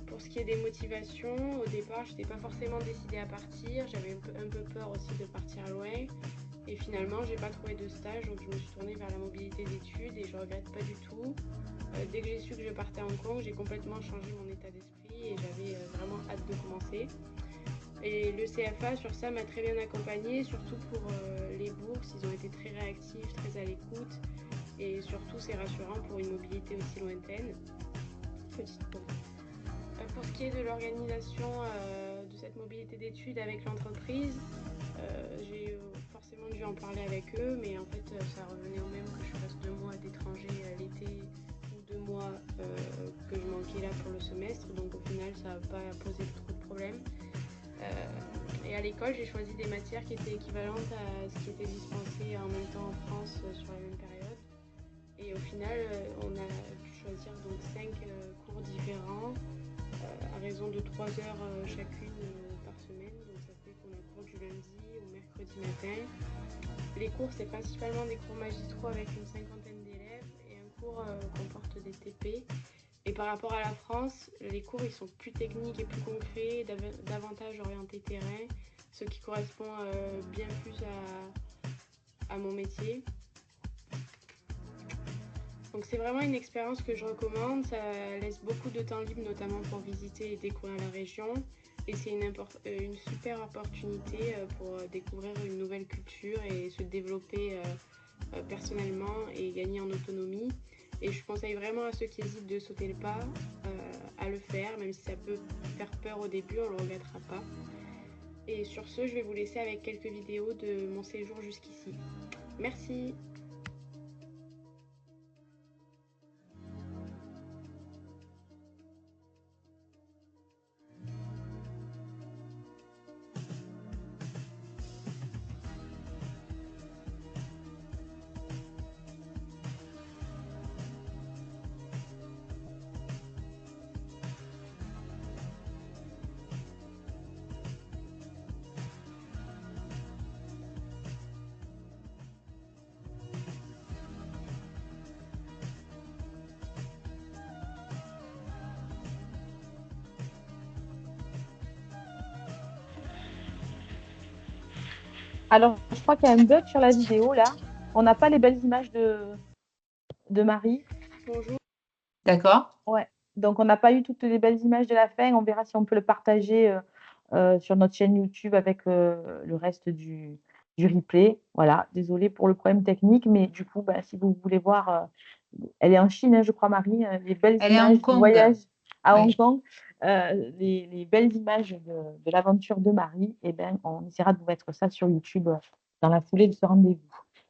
Pour ce qui est des motivations, au départ, je n'étais pas forcément décidée à partir. J'avais un peu peur aussi de partir loin. Et finalement, je n'ai pas trouvé de stage, donc je me suis tournée vers la mobilité d'études et je ne regrette pas du tout. Dès que j'ai su que je partais à Hong Kong, j'ai complètement changé mon état d'esprit et j'avais vraiment hâte de commencer. Et le CFA sur ça m'a très bien accompagnée, surtout pour les bourses. Ils ont été très réactifs, très à l'écoute et surtout c'est rassurant pour une mobilité aussi lointaine. Petite pause. Pour ce qui est de l'organisation de cette mobilité d'études avec l'entreprise, j'ai forcément dû en parler avec eux, mais en fait ça revenait au même que je reste 2 mois d'étranger l'été ou 2 mois que je manquais là pour le semestre, donc au final ça n'a pas posé trop de problèmes. Et à l'école, j'ai choisi des matières qui étaient équivalentes à ce qui était dispensé en même temps en France sur la même période. Et au final, on a pu choisir donc 5 cours différents à raison de 3 heures chacune par semaine. Donc ça fait qu'on a cours du lundi au mercredi matin. Les cours, c'est principalement des cours magistraux avec une 50aine d'élèves et un cours comporte des TP. Et par rapport à la France, les cours ils sont plus techniques et plus concrets, davantage orientés terrain, ce qui correspond bien plus à mon métier. Donc c'est vraiment une expérience que je recommande, ça laisse beaucoup de temps libre notamment pour visiter et découvrir la région. Et c'est une super opportunité pour découvrir une nouvelle culture et se développer personnellement et gagner en autonomie. Et je conseille vraiment à ceux qui hésitent de sauter le pas à le faire, même si ça peut faire peur au début, on ne le regrettera pas. Et sur ce, je vais vous laisser avec quelques vidéos de mon séjour jusqu'ici. Merci. Alors, je crois qu'il y a un bug sur la vidéo, là. On n'a pas les belles images de Marie. Bonjour. D'accord. Ouais. Donc, on n'a pas eu toutes les belles images de la fin. On verra si on peut le partager sur notre chaîne YouTube avec le reste du replay. Voilà. Désolée pour le problème technique, mais du coup, si vous voulez voir, elle est en Chine, hein, je crois, Marie, les belles images du voyage à Hong Kong. Les belles images de l'aventure de Marie, et on essaiera de vous mettre ça sur YouTube dans la foulée de ce rendez-vous.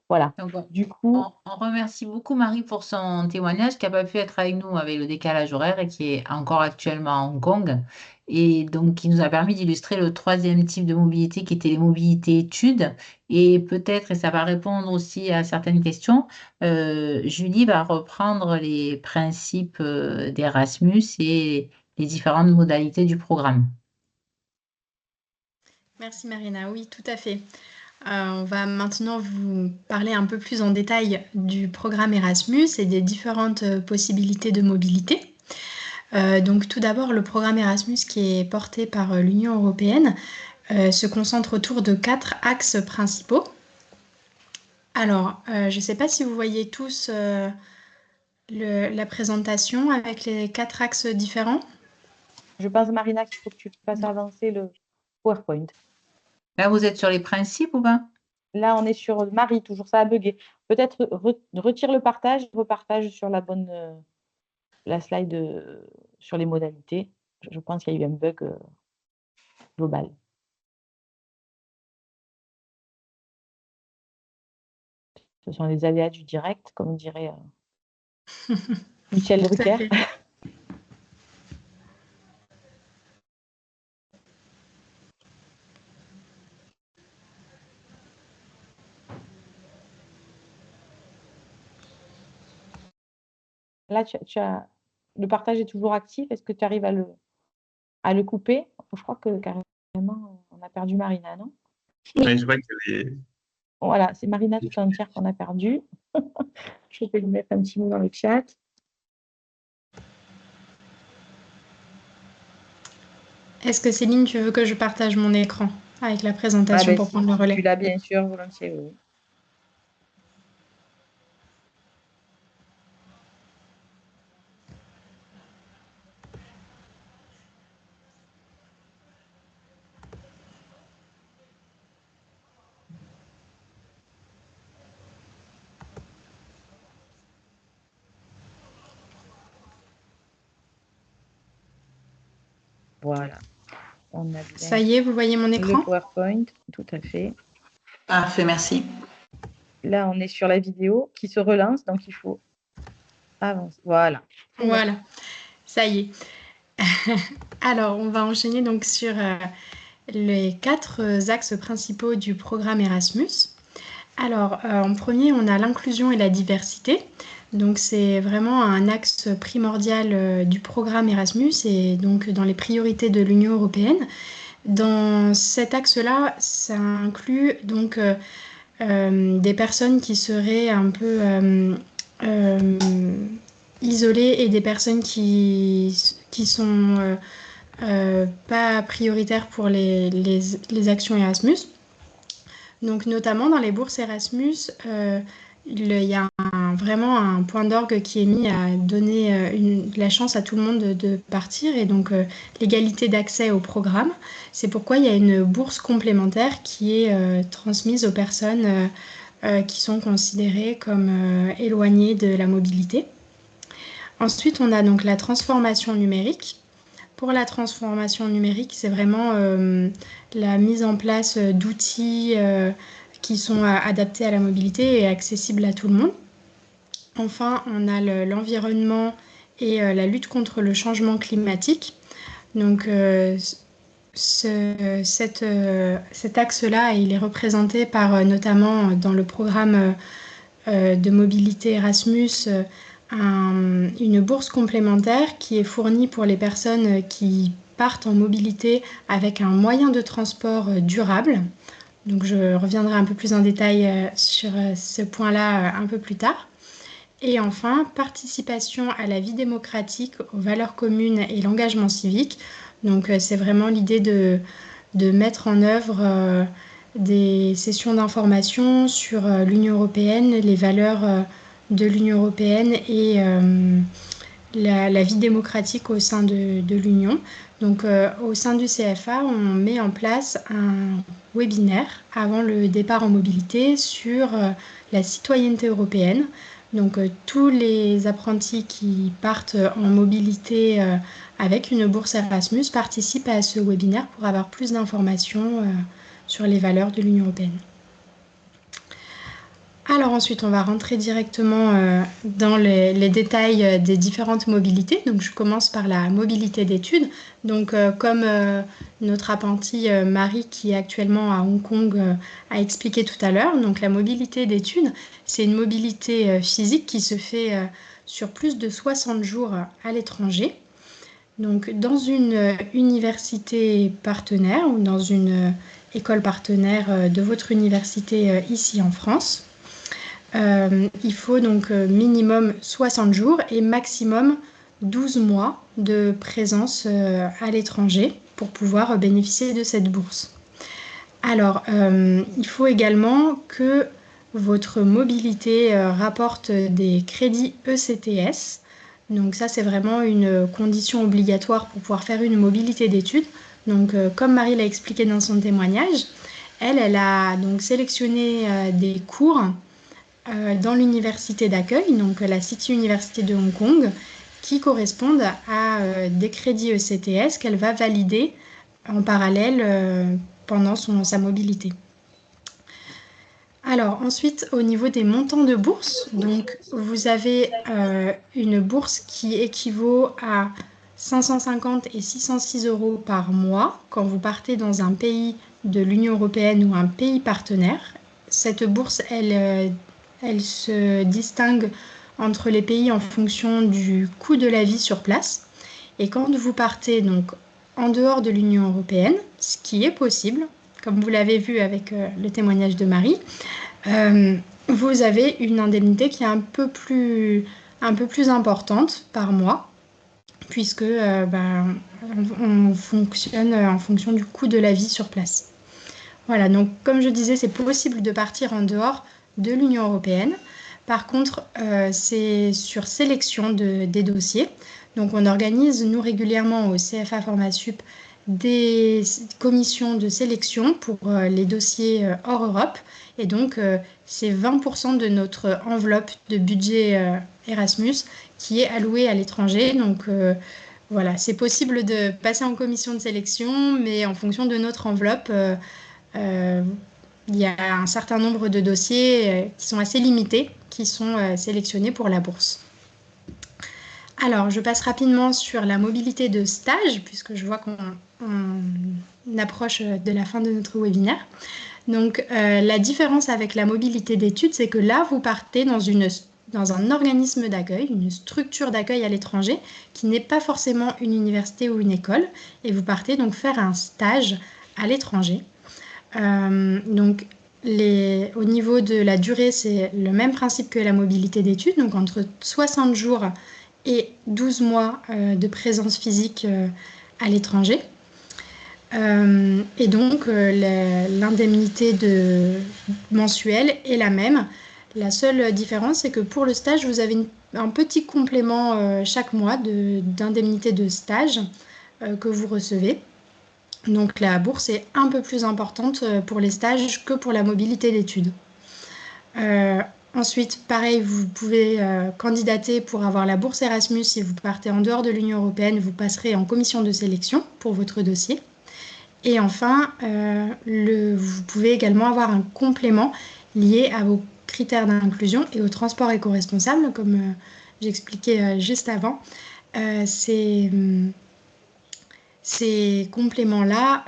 Voilà. Donc, du coup, on remercie beaucoup Marie pour son témoignage qui n'a pas pu être avec nous avec le décalage horaire et qui est encore actuellement à Hong Kong et donc qui nous a permis d'illustrer le 3e type de mobilité qui était les mobilités études et peut-être, et ça va répondre aussi à certaines questions, Julie va reprendre les principes d'Erasmus et les différentes modalités du programme. Merci Marina, oui, tout à fait. On va maintenant vous parler un peu plus en détail du programme Erasmus et des différentes possibilités de mobilité. Donc tout d'abord, le programme Erasmus qui est porté par l'Union européenne se concentre autour de 4 axes principaux. Alors, je ne sais pas si vous voyez tous la présentation avec les 4 axes différents. Je pense, Marina, qu'il faut que tu fasses avancer le PowerPoint. Là, vous êtes sur les principes ou pas? Là, on est sur Marie, toujours ça a bugué. Peut-être retire le partage, repartage sur la bonne la slide sur les modalités. Je pense qu'il y a eu un bug global. Ce sont les aléas du direct, comme dirait Michel Drucker. là, le partage est toujours actif. Est-ce que tu arrives à le couper? Je crois que carrément, on a perdu Marina, non? Oui, je vois que Voilà, c'est Marina tout entière qu'on a perdu. Je vais lui mettre un petit mot dans le chat. Est-ce que Céline, tu veux que je partage mon écran avec la présentation pour prendre le relais? Tu l'as bien sûr, volontiers, oui. Voilà. On a bien Ça y est, vous voyez mon écran? le PowerPoint, tout à fait. Parfait, merci. Là, on est sur la vidéo qui se relance, donc il faut avancer. Voilà. Voilà, ça y est. Alors, on va enchaîner donc sur les 4 axes principaux du programme Erasmus. Alors, en premier, on a l'inclusion et la diversité. Donc, c'est vraiment un axe primordial du programme Erasmus et donc dans les priorités de l'Union européenne. Dans cet axe-là, ça inclut donc des personnes qui seraient un peu isolées et des personnes qui sont pas prioritaires pour les actions Erasmus. Donc notamment dans les bourses Erasmus, il y a vraiment un point d'orgue qui est mis à donner la chance à tout le monde de partir et donc l'égalité d'accès au programme. C'est pourquoi il y a une bourse complémentaire qui est transmise aux personnes qui sont considérées comme éloignées de la mobilité. Ensuite, on a donc la transformation numérique. Pour la transformation numérique, c'est vraiment la mise en place d'outils qui sont adaptés à la mobilité et accessibles à tout le monde. Enfin, on a l'environnement et la lutte contre le changement climatique. Donc, cet axe-là, il est représenté par notamment dans le programme de mobilité Erasmus, une bourse complémentaire qui est fournie pour les personnes qui partent en mobilité avec un moyen de transport durable. Donc je reviendrai un peu plus en détail sur ce point-là un peu plus tard. Et enfin, participation à la vie démocratique, aux valeurs communes et l'engagement civique. Donc c'est vraiment l'idée de mettre en œuvre des sessions d'information sur l'Union européenne, les valeurs de l'Union européenne et la vie démocratique au sein de l'Union. Donc au sein du CFA, on met en place un webinaire avant le départ en mobilité sur la citoyenneté européenne. Donc tous les apprentis qui partent en mobilité avec une bourse Erasmus participent à ce webinaire pour avoir plus d'informations sur les valeurs de l'Union européenne. Alors ensuite, on va rentrer directement dans les détails des différentes mobilités. Donc je commence par la mobilité d'études. Donc comme notre apprentie Marie qui est actuellement à Hong Kong a expliqué tout à l'heure, donc la mobilité d'études, c'est une mobilité physique qui se fait sur plus de 60 jours à l'étranger. Donc dans une université partenaire ou dans une école partenaire de votre université ici en France. Il faut donc minimum 60 jours et maximum 12 mois de présence à l'étranger pour pouvoir bénéficier de cette bourse. Alors, il faut également que votre mobilité rapporte des crédits ECTS. Donc ça, c'est vraiment une condition obligatoire pour pouvoir faire une mobilité d'études. Donc, comme Marie l'a expliqué dans son témoignage, elle a donc sélectionné des cours dans l'université d'accueil, donc la City University de Hong Kong, qui correspondent à des crédits ECTS qu'elle va valider en parallèle pendant sa mobilité. Alors ensuite, au niveau des montants de bourse, donc vous avez une bourse qui équivaut à 550 et 606 € par mois quand vous partez dans un pays de l'Union européenne ou un pays partenaire. Cette bourse, elle se distingue entre les pays en fonction du coût de la vie sur place. Et quand vous partez donc en dehors de l'Union européenne, ce qui est possible, comme vous l'avez vu avec le témoignage de Marie, vous avez une indemnité qui est un peu plus importante par mois, puisque on fonctionne en fonction du coût de la vie sur place. Voilà, donc comme je disais, c'est possible de partir en dehors de l'Union européenne. Par contre, c'est sur sélection des dossiers. Donc on organise, nous, régulièrement au CFA Formasup, des commissions de sélection pour les dossiers hors Europe. Et donc, c'est 20% de notre enveloppe de budget Erasmus qui est allouée à l'étranger. Donc, voilà, c'est possible de passer en commission de sélection, mais en fonction de notre enveloppe, il y a un certain nombre de dossiers qui sont assez limités, qui sont sélectionnés pour la bourse. Alors, je passe rapidement sur la mobilité de stage, puisque je vois qu'on approche de la fin de notre webinaire. Donc, la différence avec la mobilité d'études, c'est que là, vous partez dans un organisme d'accueil, une structure d'accueil à l'étranger, qui n'est pas forcément une université ou une école, et vous partez donc faire un stage à l'étranger. Donc, au niveau de la durée, c'est le même principe que la mobilité d'études, donc entre 60 jours et 12 mois de présence physique à l'étranger. Et donc, l'indemnité mensuelle est la même. La seule différence, c'est que pour le stage, vous avez un petit complément chaque mois d'indemnité de stage que vous recevez. Donc, la bourse est un peu plus importante pour les stages que pour la mobilité d'études. Ensuite, pareil, vous pouvez candidater pour avoir la bourse Erasmus. Si vous partez en dehors de l'Union européenne, vous passerez en commission de sélection pour votre dossier. Et enfin, vous pouvez également avoir un complément lié à vos critères d'inclusion et au transport éco-responsable, comme j'expliquais juste avant. Ces compléments-là,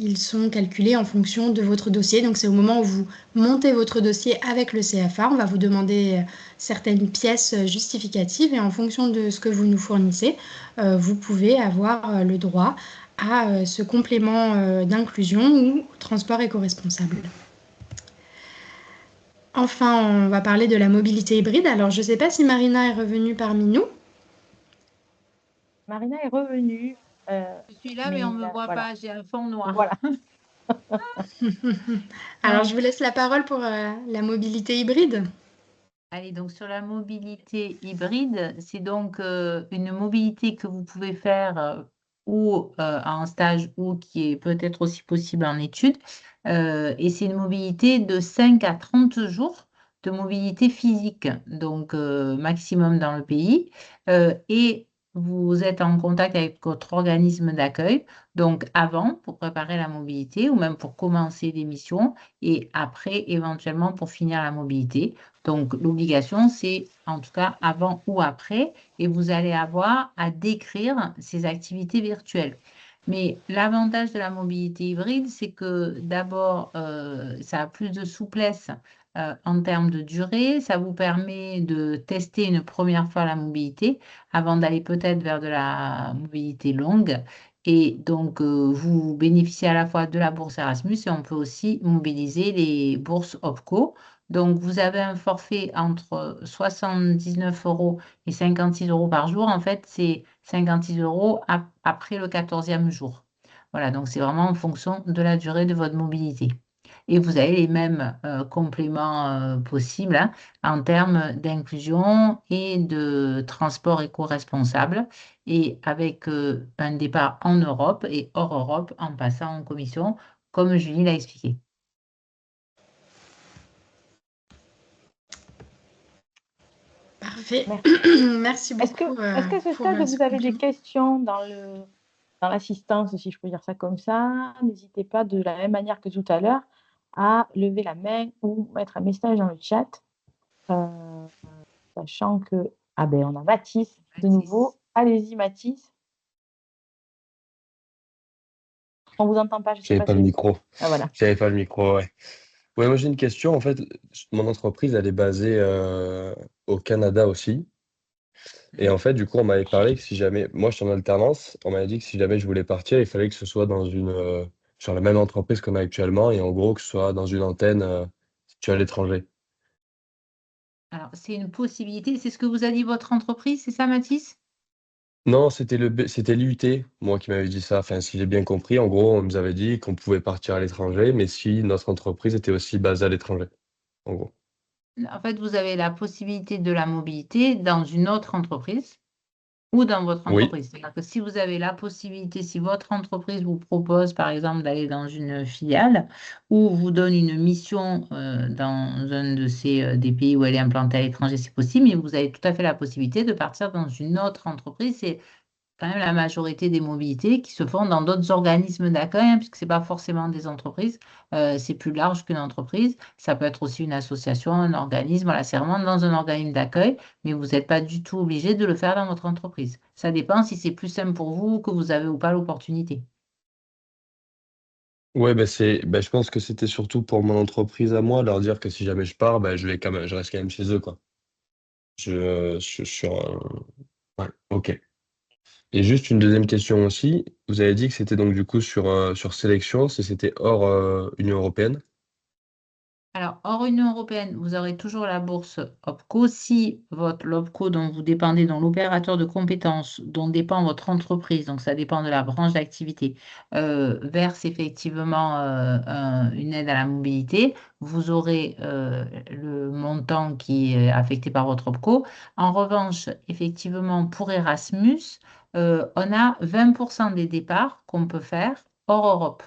ils sont calculés en fonction de votre dossier. Donc, c'est au moment où vous montez votre dossier avec le CFA, on va vous demander certaines pièces justificatives et en fonction de ce que vous nous fournissez, vous pouvez avoir le droit à ce complément d'inclusion ou transport éco-responsable. Enfin, on va parler de la mobilité hybride. Alors, je ne sais pas si Marina est revenue parmi nous. Marina est revenue. Je suis là, mais on ne me voit pas, j'ai un fond noir. Voilà. Alors, je vous laisse la parole pour la mobilité hybride. Allez, donc sur la mobilité hybride, c'est donc une mobilité que vous pouvez faire ou en stage ou qui est peut-être aussi possible en études. Et c'est une mobilité de 5 à 30 jours de mobilité physique, donc maximum dans le pays. Et vous êtes en contact avec votre organisme d'accueil, donc avant pour préparer la mobilité ou même pour commencer des missions et après éventuellement pour finir la mobilité. Donc l'obligation, c'est en tout cas avant ou après et vous allez avoir à décrire ces activités virtuelles. Mais l'avantage de la mobilité hybride, c'est que d'abord, ça a plus de souplesse en termes de durée. Ça vous permet de tester une première fois la mobilité avant d'aller peut-être vers de la mobilité longue. Et donc, vous bénéficiez à la fois de la bourse Erasmus et on peut aussi mobiliser les bourses OPCO. Donc, vous avez un forfait entre 79 € et 56 € par jour. En fait, c'est 56 € après le 14e jour. Voilà, donc c'est vraiment en fonction de la durée de votre mobilité. Et vous avez les mêmes compléments possibles hein, en termes d'inclusion et de transport éco-responsable et avec un départ en Europe et hors Europe en passant en commission, comme Julie l'a expliqué. Parfait. Merci beaucoup. Est-ce qu'à ce stade, vous avez des questions dans l'assistance, si je peux dire ça comme ça? N'hésitez pas, de la même manière que tout à l'heure, à lever la main ou mettre un message dans le chat, sachant que... Ah ben, on a Mathis de nouveau. Allez-y, Mathis. On ne vous entend pas. J'avais pas le micro. Ah, voilà. J'avais pas le micro, ouais. Ouais, moi j'ai une question. En fait, mon entreprise, elle est basée au Canada aussi. Et en fait, du coup, on m'avait parlé que si jamais, moi je suis en alternance, on m'avait dit que si jamais je voulais partir, il fallait que ce soit sur la même entreprise qu'on a actuellement et en gros que ce soit dans une antenne située à l'étranger. Alors, c'est une possibilité. C'est ce que vous a dit votre entreprise, c'est ça, Mathis? Non, c'était l'IUT, moi qui m'avais dit ça. Enfin, si j'ai bien compris, en gros, on nous avait dit qu'on pouvait partir à l'étranger, mais si notre entreprise était aussi basée à l'étranger, en gros. En fait, vous avez la possibilité de la mobilité dans une autre entreprise ou dans votre Oui, entreprise. C'est-à-dire que si vous avez la possibilité, si votre entreprise vous propose, par exemple, d'aller dans une filiale ou vous donne une mission dans un de ces des pays où elle est implantée à l'étranger, c'est possible, mais vous avez tout à fait la possibilité de partir dans une autre entreprise. C'est quand même la majorité des mobilités qui se font dans d'autres organismes d'accueil, hein, puisque ce n'est pas forcément des entreprises. C'est plus large qu'une entreprise. Ça peut être aussi une association, un organisme. Voilà, c'est vraiment dans un organisme d'accueil, mais vous n'êtes pas du tout obligé de le faire dans votre entreprise. Ça dépend si c'est plus simple pour vous, que vous avez ou pas l'opportunité. ouais, je pense que c'était surtout pour mon entreprise à moi, leur dire que si jamais je pars, je reste quand même chez eux, quoi. Je suis ouais, ok. Et juste une deuxième question aussi. Vous avez dit que c'était donc du coup sur sélection, si c'était hors Union européenne. Alors, hors Union européenne, vous aurez toujours la bourse OPCO si l'OPCO dont vous dépendez, dont l'opérateur de compétences dont dépend votre entreprise, donc ça dépend de la branche d'activité, verse effectivement une aide à la mobilité, vous aurez le montant qui est affecté par votre OPCO. En revanche, effectivement, pour Erasmus, on a 20% des départs qu'on peut faire hors Europe.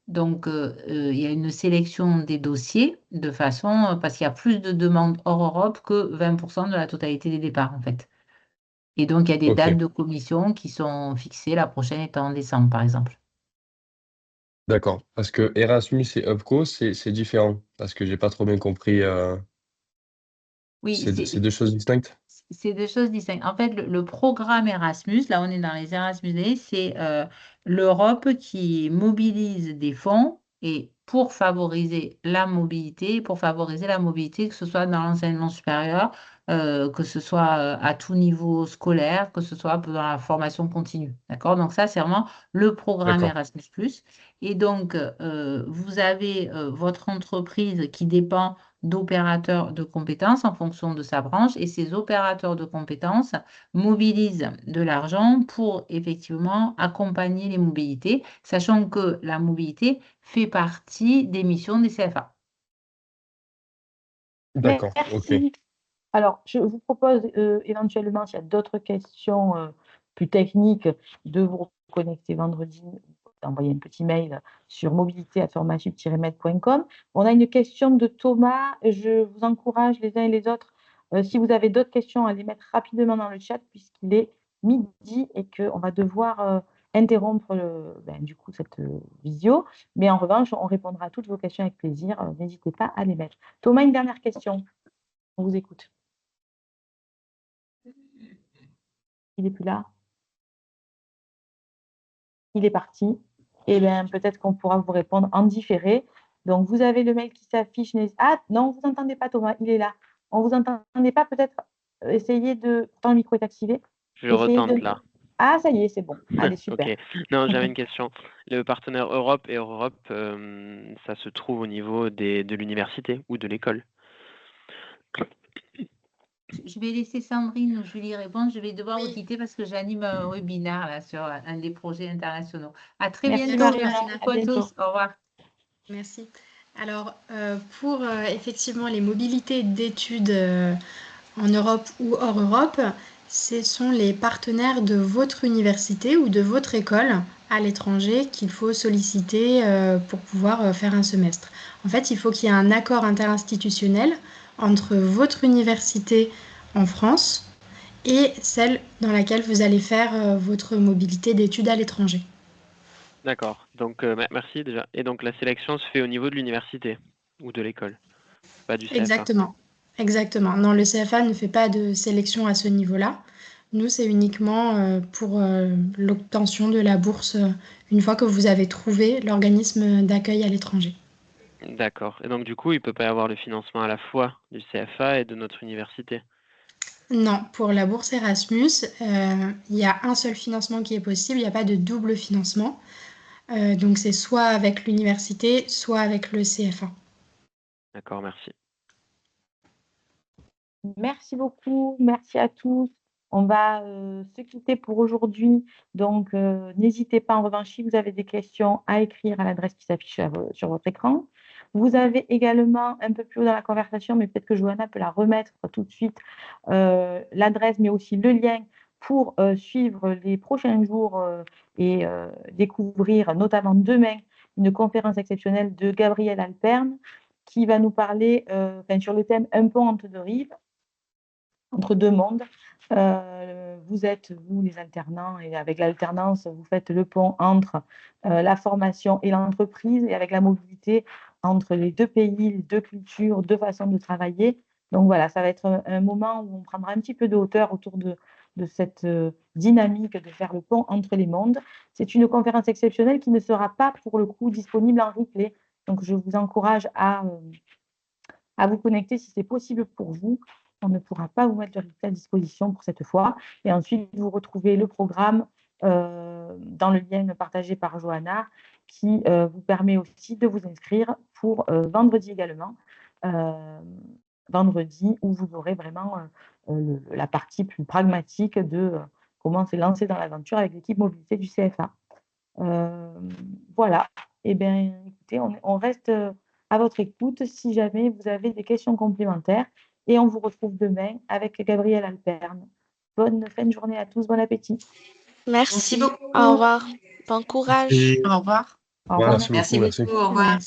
Donc, il y a une sélection des dossiers de façon, parce qu'il y a plus de demandes hors Europe que 20% de la totalité des départs, en fait. Et donc, il y a des dates Ok, de commission qui sont fixées, la prochaine étant en décembre, par exemple. d'accord. Parce que Erasmus et Upco, c'est différent. Parce que j'ai pas trop bien compris. Oui, C'est deux choses distinctes. c'est des choses distinctes. En fait, le programme Erasmus, là on est dans les Erasmus Days, c'est l'Europe qui mobilise des fonds et pour favoriser la mobilité, que ce soit dans l'enseignement supérieur, que ce soit à tout niveau scolaire, que ce soit dans la formation continue. D'accord? Donc ça, c'est vraiment le programme D'accord. Erasmus+. Et donc, vous avez votre entreprise qui dépend d'opérateurs de compétences en fonction de sa branche et ces opérateurs de compétences mobilisent de l'argent pour effectivement accompagner les mobilités, sachant que la mobilité fait partie des missions des CFA. D'accord. Ok. Merci. Alors, je vous propose éventuellement, s'il y a d'autres questions plus techniques, de vous reconnecter vendredi, d'envoyer un petit mail sur mobilité@formasup-med.com. On a une question de Thomas. Je vous encourage les uns et les autres, si vous avez d'autres questions, à les mettre rapidement dans le chat puisqu'il est midi et qu'on va devoir interrompre du coup cette visio. Mais en revanche, on répondra à toutes vos questions avec plaisir. N'hésitez pas à les mettre. Thomas, une dernière question. On vous écoute. Il n'est plus là. Il est parti. Eh bien, peut-être qu'on pourra vous répondre en différé. Donc, vous avez le mail qui s'affiche. Ah, non, vous n'entendez pas, Thomas. Il est là. On ne vous entendait pas. Peut-être essayez de... Pourtant, le micro est activé. Je retente là. Ah, ça y est, c'est bon. Allez, super. Ok. Non, j'avais une question. Le partenaire Europe et Europe, ça se trouve au niveau de l'université ou de l'école? Je vais laisser Sandrine ou Julie répondre. Je vais devoir vous quitter parce que j'anime un webinaire là, sur un des projets internationaux. À très Merci, bientôt. Mariana. Merci beaucoup à tous. Au revoir. Merci. Alors, pour effectivement les mobilités d'études en Europe ou hors Europe, ce sont les partenaires de votre université ou de votre école à l'étranger qu'il faut solliciter pour pouvoir faire un semestre. En fait, il faut qu'il y ait un accord interinstitutionnel entre votre université en France et celle dans laquelle vous allez faire votre mobilité d'études à l'étranger. D'accord. Donc, merci déjà. Et donc, la sélection se fait au niveau de l'université ou de l'école, pas du CFA. Exactement. Exactement. Non, le CFA ne fait pas de sélection à ce niveau-là. Nous, c'est uniquement pour l'obtention de la bourse une fois que vous avez trouvé l'organisme d'accueil à l'étranger. D'accord. Et donc, du coup, il ne peut pas y avoir le financement à la fois du CFA et de notre université? Non, pour la bourse Erasmus, il y a un seul financement qui est possible, il n'y a pas de double financement. Donc, c'est soit avec l'université, soit avec le CFA. D'accord, merci. Merci beaucoup, merci à tous. On va se quitter pour aujourd'hui. Donc, n'hésitez pas, en revanche, si vous avez des questions, à écrire à l'adresse qui s'affiche sur votre écran. Vous avez également, un peu plus haut dans la conversation, mais peut-être que Johanna peut la remettre tout de suite, l'adresse, mais aussi le lien pour suivre les prochains jours et découvrir, notamment demain, une conférence exceptionnelle de Gabriel Alperne qui va nous parler sur le thème Un pont entre deux rives, entre deux mondes. Vous êtes, vous, les alternants, et avec l'alternance, vous faites le pont entre la formation et l'entreprise, et avec la mobilité entre les deux pays, les deux cultures, deux façons de travailler. Donc voilà, ça va être un moment où on prendra un petit peu de hauteur autour de cette dynamique de faire le pont entre les mondes. C'est une conférence exceptionnelle qui ne sera pas, pour le coup, disponible en replay. Donc je vous encourage à vous connecter si c'est possible pour vous. On ne pourra pas vous mettre le replay à disposition pour cette fois. Et ensuite, vous retrouvez le programme dans le lien partagé par Johanna qui vous permet aussi de vous inscrire pour vendredi également. Vendredi, où vous aurez vraiment la partie plus pragmatique de comment se lancer dans l'aventure avec l'équipe mobilité du CFA. Voilà. Eh bien, écoutez, on reste à votre écoute si jamais vous avez des questions complémentaires. Et on vous retrouve demain avec Gabriel Alperne. Bonne fin de journée à tous, bon appétit. Merci beaucoup. Au revoir. Bon courage. Au revoir. Au revoir. Merci beaucoup. Au revoir.